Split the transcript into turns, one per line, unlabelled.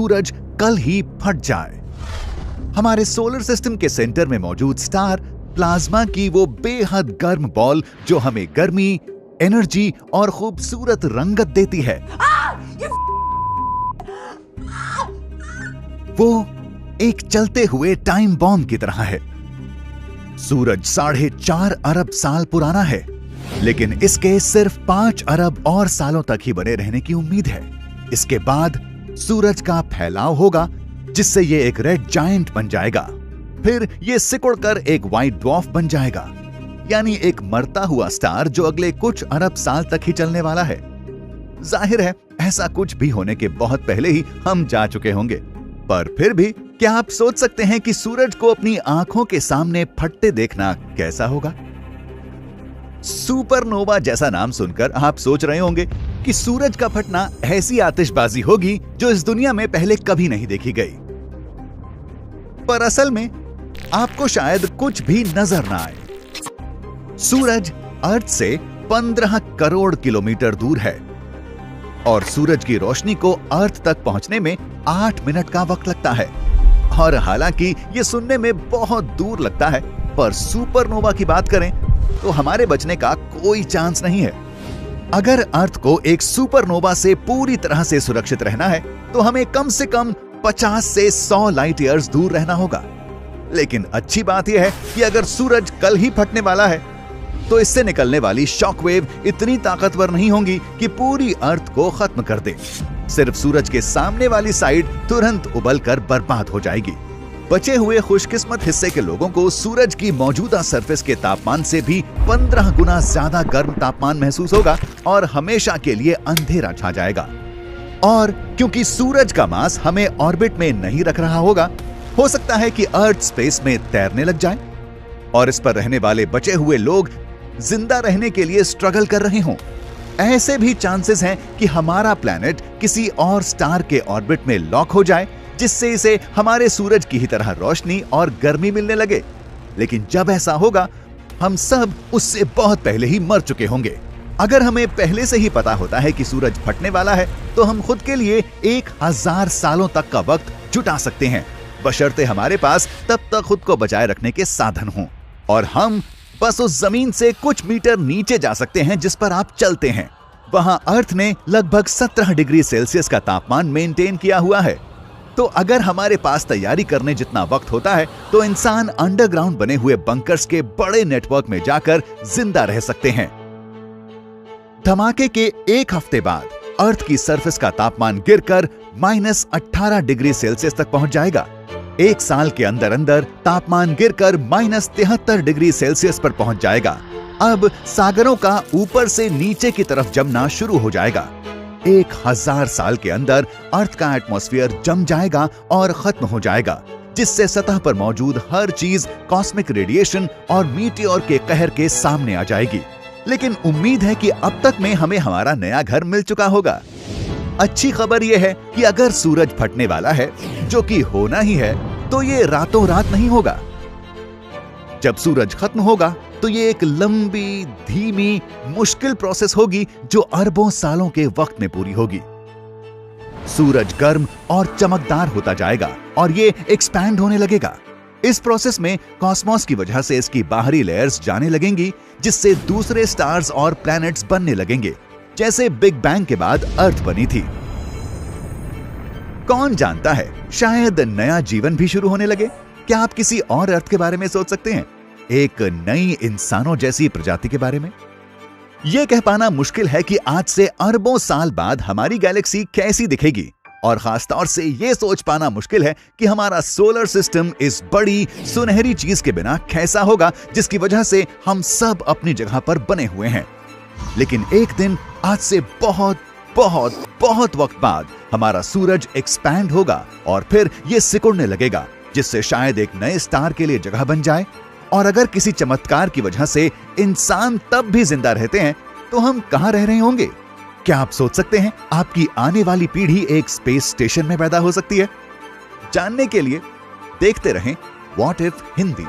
सूरज कल ही फट जाए। हमारे सोलर सिस्टम के सेंटर में मौजूद स्टार प्लाज्मा की वो बेहद गर्म बॉल जो हमें गर्मी, एनर्जी और खूबसूरत रंगत देती है, वो एक चलते हुए टाइम बॉम्ब की तरह है। सूरज 4.5 अरब साल पुराना है, लेकिन इसके सिर्फ 5 अरब और सालों तक ही बने रहने की उम्मीद है। इसके बाद सूरज का फैलाव होगा, जिससे ये एक रेड जायंट बन जाएगा। फिर ये सिकुड़कर एक व्हाइट ड्वार्फ बन जाएगा, यानी एक मरता हुआ स्टार जो अगले कुछ अरब साल तक ही चलने वाला है। जाहिर है ऐसा कुछ भी होने के बहुत पहले ही हम जा चुके होंगे, पर फिर भी क्या आप सोच सकते हैं कि सूरज को अपनी आंखों के सामने फटते देखना कैसा होगा? सुपरनोवा जैसा नाम सुनकर आप सोच रहे होंगे कि सूरज का फटना ऐसी आतिशबाजी होगी जो इस दुनिया में पहले कभी नहीं देखी गई। पर असल में आपको शायद कुछ भी नजर ना आए। सूरज अर्थ से 15 करोड़ किलोमीटर दूर है और सूरज की रोशनी को अर्थ तक पहुंचने में 8 मिनट का वक्त लगता है। और हालांकि ये सुनने में बहुत दूर लगता है, पर सुपरनोवा की बात करें तो हमारे बचने का कोई चांस नहीं है। अगर अर्थ को एक सुपरनोवा से पूरी तरह से सुरक्षित रहना है तो हमें कम से कम 50 से 100 लाइट ईयर्स दूर रहना होगा। लेकिन अच्छी बात यह है कि अगर सूरज कल ही फटने वाला है तो इससे निकलने वाली शॉकवेव इतनी ताकतवर नहीं होंगी कि पूरी अर्थ को खत्म कर दे। सिर्फ सूरज के सामने वाली साइड तुरंत उबलकर बर्बाद हो जाएगी। बचे हुए खुशकिस्मत हिस्से के लोगों को सूरज की मौजूदा सरफेस के तापमान से भी 15 गुना ज्यादा गर्म तापमान महसूस होगा और हमेशा के लिए अंधेरा छा जाएगा। और क्योंकि सूरज का मास हमें ऑर्बिट में नहीं रख रहा होगा, हो सकता है कि अर्थ स्पेस में तैरने लग जाए और इस पर रहने वाले बचे हुए लोग जिंदा रहने के लिए स्ट्रगल कर रहे हों। ऐसे भी चांसेस हैं कि हमारा प्लैनेट किसी और स्टार के ऑर्बिट में लॉक हो जाए, जिससे इसे हमारे सूरज की ही तरह रोशनी और गर्मी मिलने लगे। लेकिन जब ऐसा होगा, हम सब उससे बहुत पहले ही मर चुके होंगे। अगर हमें पहले से ही पता होता है कि सूरज फटने वाला है, तो हम खुद के लिए 1000 सालों तक का वक्त जुटा सकते हैं, बशर्ते हमारे पास तब तक खुद को बचाए रखने के साधन हों। और हम बस उस जमीन से कुछ मीटर नीचे जा सकते हैं जिस पर आप चलते हैं। वहां अर्थ ने लगभग 17 डिग्री सेल्सियस का तापमान मेंटेन किया हुआ है। तो अगर हमारे पास तैयारी करने जितना वक्त होता है, तो इंसान अंडरग्राउंड बने हुए बंकर्स के बड़े नेटवर्क में जाकर जिंदा रह सकते हैं। धमाके के 1 हफ्ते बाद अर्थ की सरफेस का तापमान गिरकर -18 डिग्री सेल्सियस तक पहुंच जाएगा। 1 साल के अंदर अंदर तापमान गिरकर -73 डिग्री सेल्सियस पर पहुंच जाएगा। अब सागरों का ऊपर से नीचे की तरफ जमना शुरू हो जाएगा। 1000 साल के अंदर अर्थ का एटमॉस्फेयर जम जाएगा और खत्म हो जाएगा, जिससे सतह पर मौजूद हर चीज कॉस्मिक रेडिएशन और मीटियोर के कहर के सामने आ जाएगी। लेकिन उम्मीद है कि अब तक में हमें हमारा नया घर मिल चुका होगा। अच्छी खबर यह है कि अगर सूरज फटने वाला है, जो कि होना ही है, तो ये रातों रात नहीं होगा। जब सूरज खत्म होगा तो ये एक लंबी, धीमी, मुश्किल प्रोसेस होगी जो अरबों सालों के वक्त में पूरी होगी। सूरज गर्म और चमकदार होता जाएगा और ये एक्सपैंड होने लगेगा। इस प्रोसेस में कॉस्मोस की वजह से इसकी बाहरी लेयर्स जाने लगेंगी, जिससे दूसरे स्टार्स और प्लैनेट्स बनने लगेंगे, जैसे बिग बैंग के बाद अर्थ बनी थी। कौन जानता है, शायद नया जीवन भी शुरू होने लगे। क्या आप किसी और अर्थ के बारे में सोच सकते हैं? एक नई इंसानों जैसी प्रजाति के बारे में? यह कह पाना मुश्किल है कि आज से अरबों साल बाद हमारी गैलेक्सी कैसी दिखेगी, और खास तौर से यह सोच पाना मुश्किल है कि हमारा सोलर सिस्टम इस बड़ी सुनहरी चीज के बिना कैसा होगा, जिसकी वजह से हम सब अपनी जगह पर बने हुए हैं। लेकिन एक दिन आज से बहुत बहुत बहुत वक्त बाद हमारा सूरज एक्सपैंड होगा और फिर यह सिकुड़ने लगेगा, जिससे शायद एक नए स्टार के लिए जगह बन जाए। और अगर किसी चमत्कार की वजह से इंसान तब भी जिंदा रहते हैं, तो हम कहां रह रहे होंगे? क्या आप सोच सकते हैं आपकी आने वाली पीढ़ी एक स्पेस स्टेशन में पैदा हो सकती है? जानने के लिए देखते रहें व्हाट इफ हिंदी।